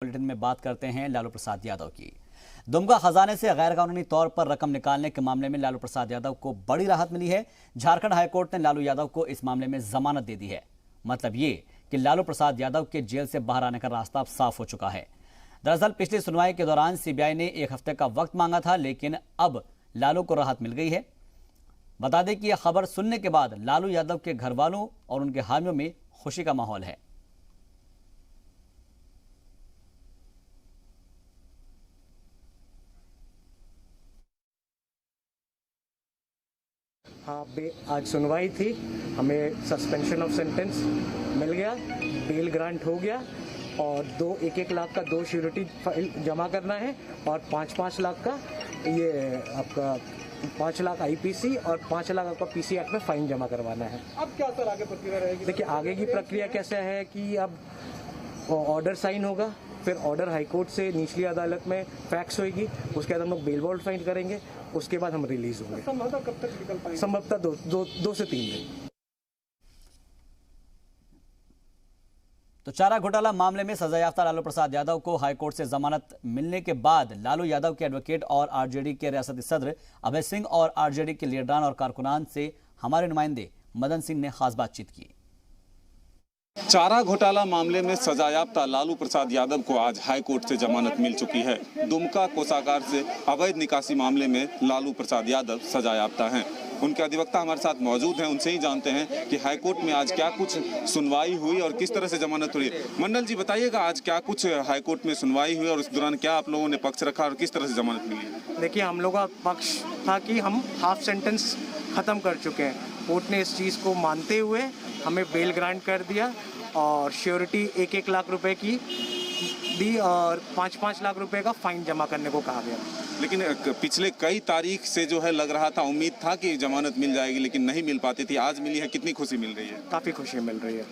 Bulletin में बात करते हैं लालू प्रसाद यादव की। दुमका खजाने से गैर कानूनी तौर पर रकम निकालने के मामले में लालू प्रसाद यादव को बड़ी राहत मिली है। झारखंड हाईकोर्ट ने लालू यादव को इस मामले में जमानत दे दी है। मतलब ये कि लालू प्रसाद यादव के जेल से बाहर आने का रास्ता अब साफ हो चुका है। दरअसल पिछली सुनवाई के दौरान सीबीआई ने 1 हफ्ते का वक्त मांगा था, लेकिन अब लालू को राहत मिल गई है। बता दें कि यह खबर सुनने के बाद लालू यादव के घर वालों और उनके हामियों में खुशी का माहौल है। हाँ, आज सुनवाई थी, हमें सस्पेंशन ऑफ सेंटेंस मिल गया, बेल ग्रांट हो गया और 1-1 लाख का 2 श्योरिटी फाइल जमा करना है और 5-5 लाख का ये आपका 5 लाख आईपीसी और 5 लाख आपका पीसी एक्ट में फाइन जमा करवाना है। अब क्या सर आगे प्रक्रिया रहेगी? देखिए, आगे की प्रक्रिया कैसे है कि अब ऑर्डर साइन होगा, फिर ऑर्डर हाईकोर्ट से निचली अदालत में फैक्स होगी, उसके बाद हम लोग बेल बॉन्ड फाइन करेंगे, उसके बाद हम रिलीज होंगे। संभवतः कब तक निकल पाएंगे? संभवतः 2 से 3 दिन। तो चारा घोटाला मामले में सजायाफ्ता लालू प्रसाद यादव को हाईकोर्ट से जमानत मिलने के बाद लालू यादव के एडवोकेट और आरजेडी के रियासती सदर अभय सिंह और आरजेडी के लीडरान और कारकुनान से हमारे नुमाइंदे मदन सिंह ने खास बातचीत की। चारा घोटाला मामले में सजायाफ्ता लालू प्रसाद यादव को आज हाईकोर्ट से जमानत मिल चुकी है। दुमका कोषागार से अवैध निकासी मामले में लालू प्रसाद यादव सजायाफ्ता हैं। उनके अधिवक्ता हमारे साथ मौजूद हैं, उनसे ही जानते हैं कि हाईकोर्ट में आज क्या कुछ सुनवाई हुई और किस तरह से जमानत हुई। मंडल जी, बताइएगा आज क्या कुछ हाईकोर्ट में सुनवाई हुई और उस दौरान क्या आप लोगों ने पक्ष रखा और किस तरह से जमानत मिली? देखिए, हम लोगों का पक्ष था कि हम हाफ सेंटेंस ख़त्म कर चुके हैं। कोर्ट ने इस चीज़ को मानते हुए हमें बेल ग्रांट कर दिया और श्योरिटी 1-1 लाख रुपए की दी और 5-5 लाख रुपए का फाइन जमा करने को कहा गया। लेकिन पिछले कई तारीख से जो है लग रहा था, उम्मीद था कि जमानत मिल जाएगी, लेकिन नहीं मिल पाती थी। आज मिली है, कितनी खुशी मिल रही है? काफ़ी खुशी मिल रही है।